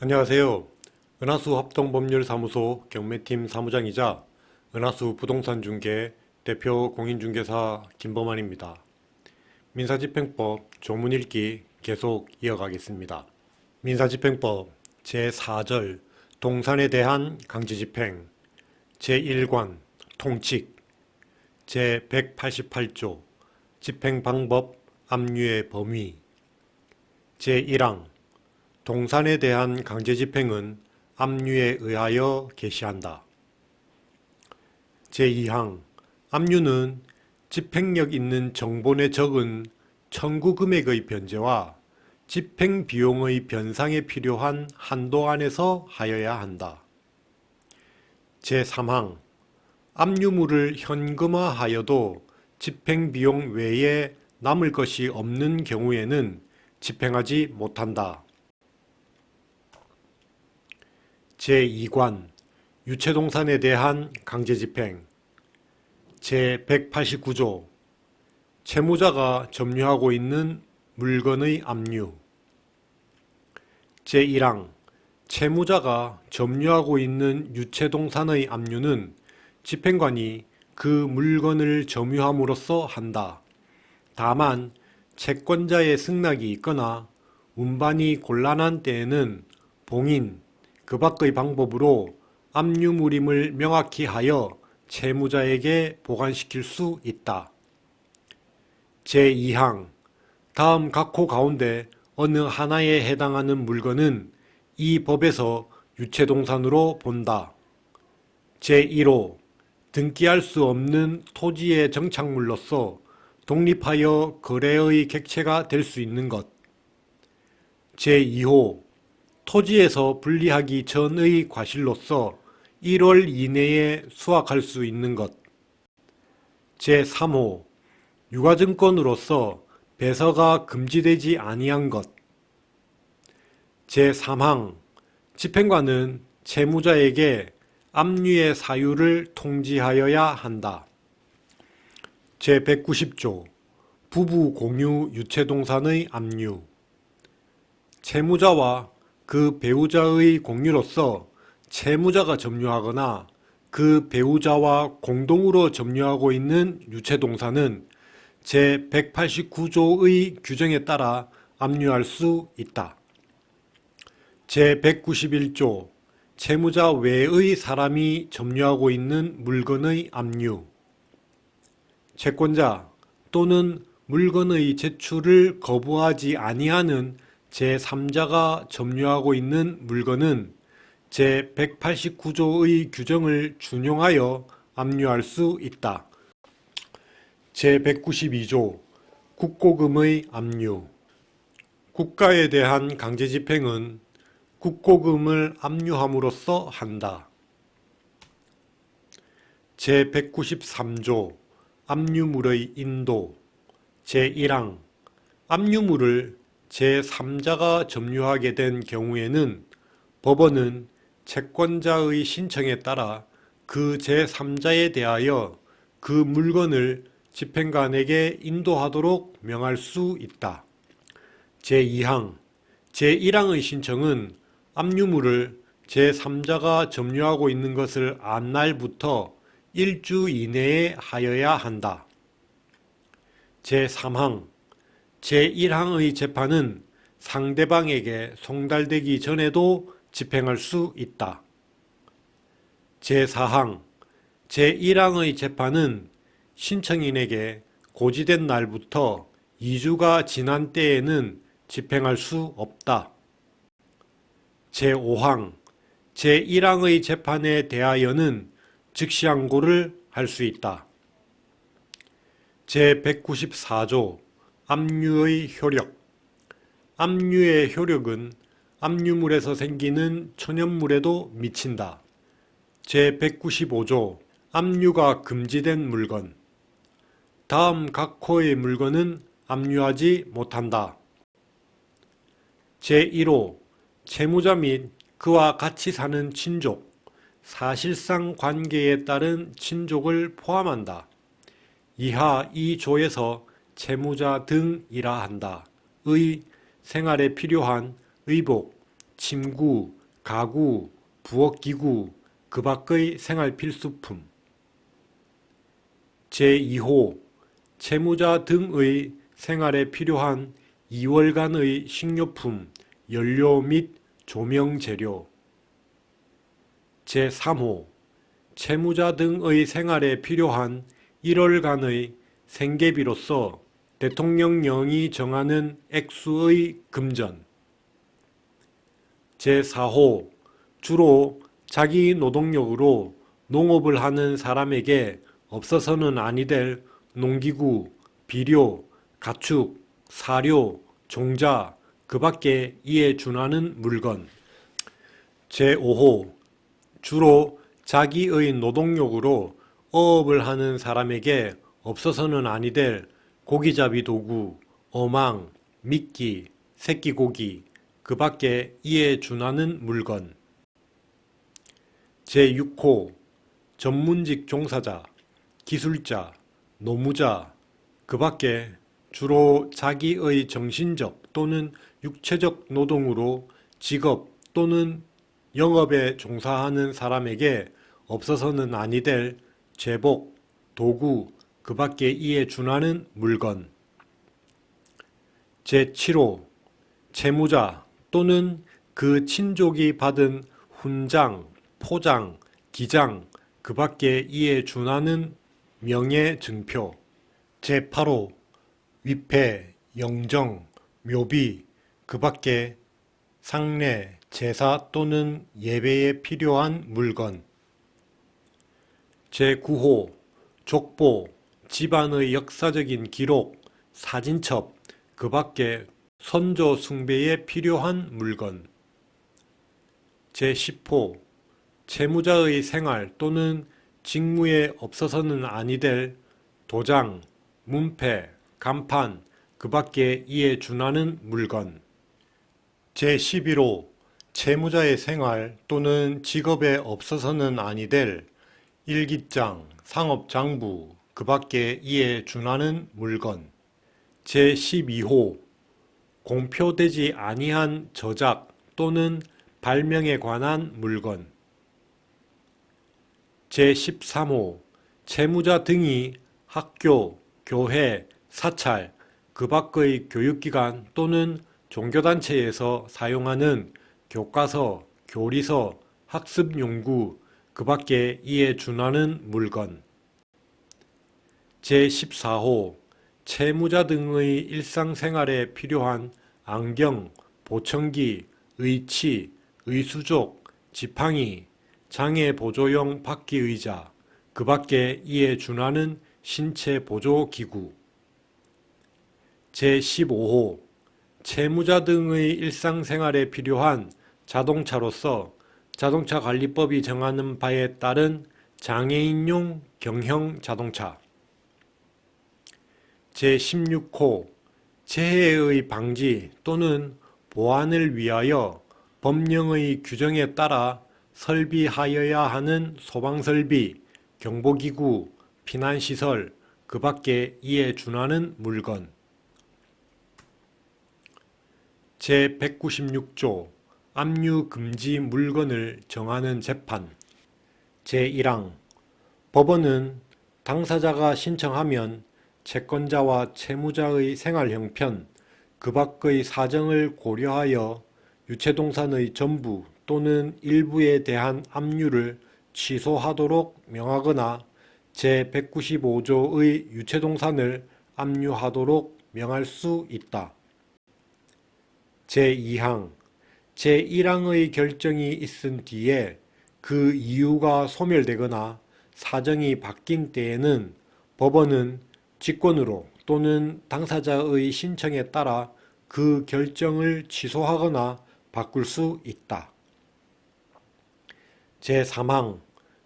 안녕하세요. 은하수 합동법률사무소 경매팀 사무장이자 은하수 부동산중개 대표 공인중개사 김범환입니다. 민사집행법 조문 읽기 계속 이어가겠습니다. 민사집행법 제4절 동산에 대한 강제집행 제1관 통칙 제188조 집행방법 압류의 범위 제1항 동산에 대한 강제집행은 압류에 의하여 개시한다. 제2항 압류는 집행력 있는 정본에 적은 청구 금액의 변제와 집행 비용의 변상에 필요한 한도 안에서 하여야 한다. 제3항 압류물을 현금화하여도 집행 비용 외에 남을 것이 없는 경우에는 집행하지 못한다. 제2관 유체동산에 대한 강제집행 제189조 채무자가 점유하고 있는 물건의 압류 제1항 채무자가 점유하고 있는 유체동산의 압류는 집행관이 그 물건을 점유함으로써 한다. 다만 채권자의 승낙이 있거나 운반이 곤란한 때에는 봉인, 그 밖의 방법으로 압류물임을 명확히 하여 채무자에게 보관시킬 수 있다. 제2항 다음 각호 가운데 어느 하나에 해당하는 물건은 이 법에서 유체동산으로 본다. 제1호 등기할 수 없는 토지의 정착물로서 독립하여 거래의 객체가 될 수 있는 것. 제2호 토지에서 분리하기 전의 과실로서 1월 이내에 수확할 수 있는 것. 제3호 유가증권으로서 배서가 금지되지 아니한 것. 제3항 집행관은 채무자에게 압류의 사유를 통지하여야 한다. 제190조 부부 공유 유체동산의 압류 채무자와 그 배우자의 공유로서 채무자가 점유하거나 그 배우자와 공동으로 점유하고 있는 유체동산은 제189조의 규정에 따라 압류할 수 있다. 제191조 채무자 외의 사람이 점유하고 있는 물건의 압류 채권자 또는 물건의 제출을 거부하지 아니하는 제3자가 점유하고 있는 물건은 제189조의 규정을 준용하여 압류할 수 있다. 제192조 국고금의 압류 국가에 대한 강제집행은 국고금을 압류함으로써 한다. 제193조 압류물의 인도 제1항 압류물을 제3자가 점유하게 된 경우에는 법원은 채권자의 신청에 따라 그 제3자에 대하여 그 물건을 집행관에게 인도하도록 명할 수 있다. 제2항 제1항의 신청은 압류물을 제3자가 점유하고 있는 것을 안 날부터 1주 이내에 하여야 한다. 제3항 제1항의 재판은 상대방에게 송달되기 전에도 집행할 수 있다. 제4항 제1항의 재판은 신청인에게 고지된 날부터 2주가 지난 때에는 집행할 수 없다. 제5항 제1항의 재판에 대하여는 즉시항고를 할 수 있다. 제194조 압류의 효력 압류의 효력은 압류물에서 생기는 천연물에도 미친다. 제195조 압류가 금지된 물건 다음 각호의 물건은 압류하지 못한다. 제1호 채무자 및 그와 같이 사는 친족, 사실상 관계에 따른 친족을 포함한다. 이하 이 조에서 채무자 등이라 한다. 의 생활에 필요한 의복, 침구, 가구, 부엌기구, 그 밖의 생활필수품. 제2호 채무자 등의 생활에 필요한 2월간의 식료품, 연료 및 조명재료. 제3호 채무자 등의 생활에 필요한 1월간의 생계비로서 대통령령이 정하는 액수의 금전. 제4호 주로 자기 노동력으로 농업을 하는 사람에게 없어서는 아니 될 농기구, 비료, 가축, 사료, 종자, 그 밖에 이에 준하는 물건. 제5호 주로 자기의 노동력으로 어업을 하는 사람에게 없어서는 아니 될 고기잡이 도구, 어망, 미끼, 새끼고기, 그 밖에 이에 준하는 물건. 제6호 전문직 종사자, 기술자, 노무자, 그 밖에 주로 자기의 정신적 또는 육체적 노동으로 직업 또는 영업에 종사하는 사람에게 없어서는 아니 될 제복, 도구, 그 밖에 이에 준하는 물건. 제7호 채무자 또는 그 친족이 받은 훈장, 포장, 기장, 그 밖에 이에 준하는 명예증표. 제8호 위패, 영정, 묘비, 그 밖에 상례, 제사 또는 예배에 필요한 물건. 제9호 족보, 집안의 역사적인 기록, 사진첩, 그 밖에 선조 숭배에 필요한 물건. 제10호 채무자의 생활 또는 직무에 없어서는 아니 될 도장, 문패, 간판, 그 밖에 이에 준하는 물건. 제11호 채무자의 생활 또는 직업에 없어서는 아니 될 일기장, 상업장부, 그 밖에 이에 준하는 물건. 제12호 공표되지 아니한 저작 또는 발명에 관한 물건. 제13호 채무자 등이 학교, 교회, 사찰, 그 밖의 교육기관 또는 종교단체에서 사용하는 교과서, 교리서, 학습용구, 그 밖에 이에 준하는 물건. 제14호 채무자 등의 일상생활에 필요한 안경, 보청기, 의치, 의수족, 지팡이, 장애보조용 바퀴의자, 그 밖에 이에 준하는 신체보조기구. 제15호 채무자 등의 일상생활에 필요한 자동차로서 자동차관리법이 정하는 바에 따른 장애인용 경형 자동차. 제16호 재해의 방지 또는 보안을 위하여 법령의 규정에 따라 설비하여야 하는 소방설비, 경보기구, 피난시설, 그 밖에 이에 준하는 물건. 제196조 압류금지 물건을 정하는 재판. 제1항 법원은 당사자가 신청하면 채권자와 채무자의 생활 형편, 그 밖의 사정을 고려하여 유체동산의 전부 또는 일부에 대한 압류를 취소하도록 명하거나 제195조의 유체동산을 압류하도록 명할 수 있다. 제2항 제1항의 결정이 있은 뒤에 그 이유가 소멸되거나 사정이 바뀐 때에는 법원은 직권으로 또는 당사자의 신청에 따라 그 결정을 취소하거나 바꿀 수 있다. 제3항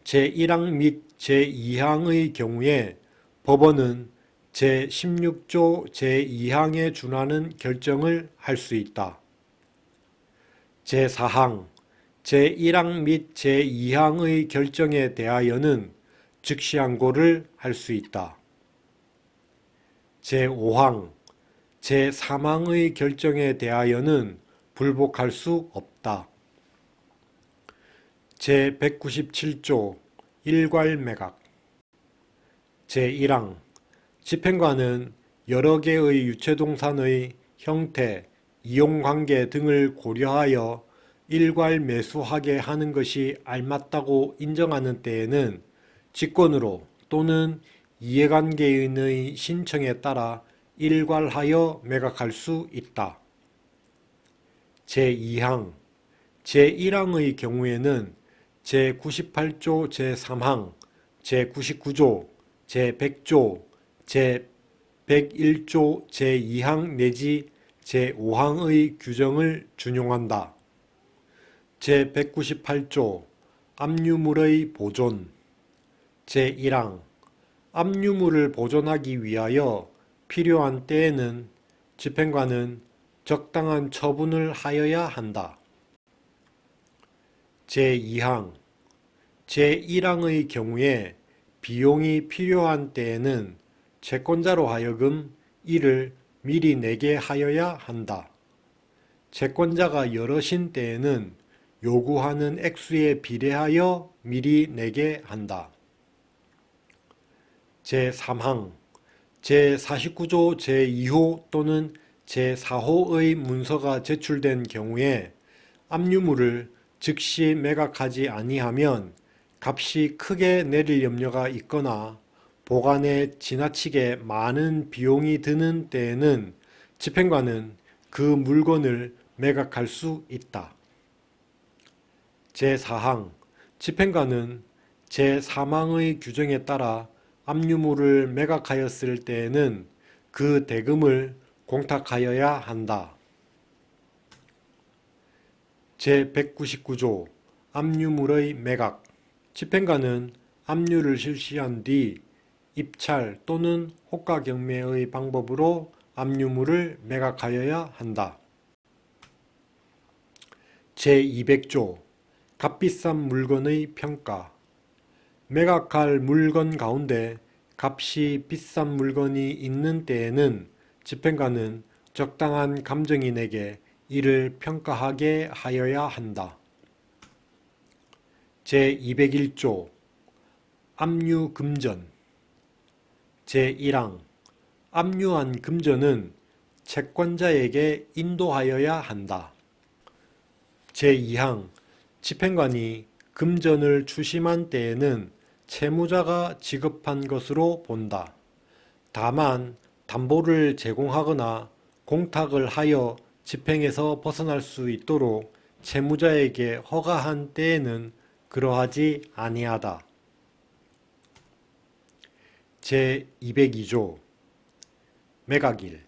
제1항 및 제2항의 경우에 법원은 제16조 제2항에 준하는 결정을 할 수 있다. 제4항 제1항 및 제2항의 결정에 대하여는 즉시항고를 할 수 있다. 제5항 제3항의 결정에 대하여는 불복할 수 없다. 있다. 제197조 일괄매각 제1항 집행관은 여러 개의 유체동산의 형태, 이용관계 등을 고려하여 일괄 매수하게 하는 것이 알맞다고 인정하는 때에는 직권으로 또는 이해관계인의 신청에 따라 일괄하여 매각할 수 있다. 제2항 제1항의 경우에는 제98조 제3항, 제99조, 제100조, 제101조 제2항 내지 제5항의 규정을 준용한다. 제198조 압류물의 보존 제1항 압류물을 보존하기 위하여 필요한 때에는 집행관은 적당한 처분을 하여야 한다. 제2항 제1항의 경우에 비용이 필요한 때에는 채권자로 하여금 이를 미리 내게 하여야 한다. 채권자가 여럿인 때에는 요구하는 액수에 비례하여 미리 내게 한다. 제3항 제49조 제2호 또는 제4호의 문서가 제출된 경우에 압류물을 즉시 매각하지 아니하면 값이 크게 내릴 염려가 있거나 보관에 지나치게 많은 비용이 드는 때에는 집행관은 그 물건을 매각할 수 있다. 제4항 집행관은 제3항의 규정에 따라 압류물을 매각하였을 때에는 그 대금을 공탁하여야 한다. 제199조 압류물의 매각 집행관은 압류를 실시한 뒤 입찰 또는 호가 경매의 방법으로 압류물을 매각하여야 한다. 제200조 값비싼 물건의 평가 매각할 물건 가운데 값이 비싼 물건이 있는 때에는 집행관은 적당한 감정인에게 이를 평가하게 하여야 한다. 제201조 압류금전 제1항 압류한 금전은 채권자에게 인도하여야 한다. 제2항 집행관이 금전을 추심한 때에는 채무자가 지급한 것으로 본다. 다만 담보를 제공하거나 공탁을 하여 집행에서 벗어날 수 있도록 채무자에게 허가한 때에는 그러하지 아니하다. 제202조 매각일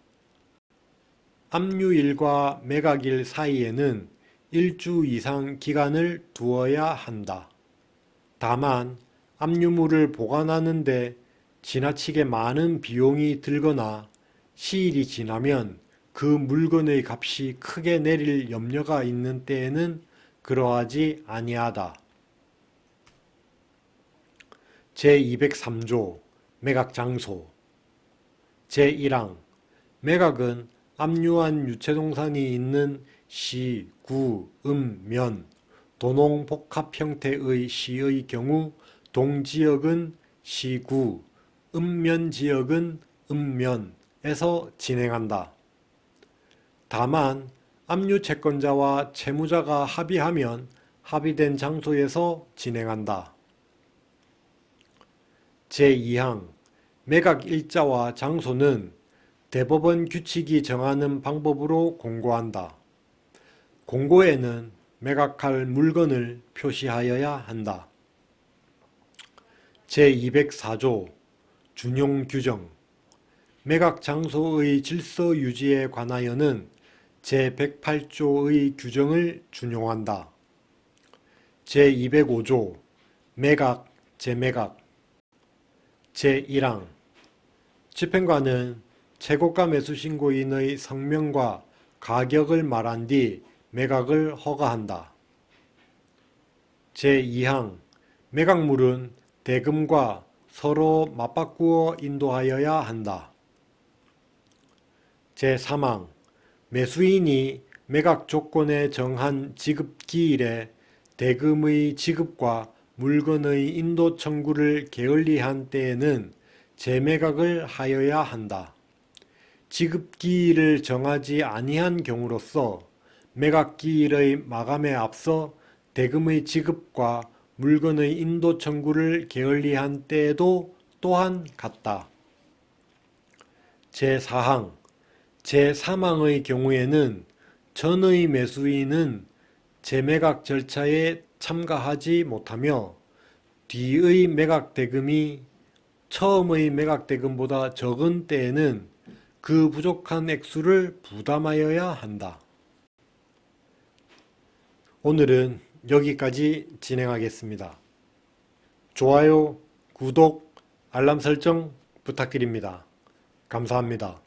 압류일과 매각일 사이에는 1주 이상 기간을 두어야 한다. 다만 압류물을 보관하는 데 지나치게 많은 비용이 들거나 시일이 지나면 그 물건의 값이 크게 내릴 염려가 있는 때에는 그러하지 아니하다. 제203조 매각장소 제1항 매각은 압류한 유체동산이 있는 시, 구, 면, 도농복합 형태의 시의 경우 동지역은 시구, 읍면지역은 읍면에서 진행한다. 다만 압류채권자와 채무자가 합의하면 합의된 장소에서 진행한다. 제2항 매각 일자와 장소는 대법원 규칙이 정하는 방법으로 공고한다. 공고에는 매각할 물건을 표시하여야 한다. 제204조 준용규정 매각 장소의 질서 유지에 관하여는 제108조의 규정을 준용한다. 제205조 매각, 재매각 제1항 집행관은 채고가 매수신고인의 성명과 가격을 말한 뒤 매각을 허가한다. 제2항 매각물은 대금과 서로 맞바꾸어 인도하여야 한다. 제3항 매수인이 매각 조건에 정한 지급기일에 대금의 지급과 물건의 인도 청구를 게을리한 때에는 재매각을 하여야 한다. 지급기일을 정하지 아니한 경우로서 매각기일의 마감에 앞서 대금의 지급과 물건의 인도 청구를 게을리한 때에도 또한 같다. 제4항, 제3항의 경우에는 전의 매수인은 재매각 절차에 참가하지 못하며 뒤의 매각대금이 처음의 매각대금보다 적은 때에는 그 부족한 액수를 부담하여야 한다. 오늘은 여기까지 진행하겠습니다. 좋아요, 구독, 알람 설정 부탁드립니다. 감사합니다.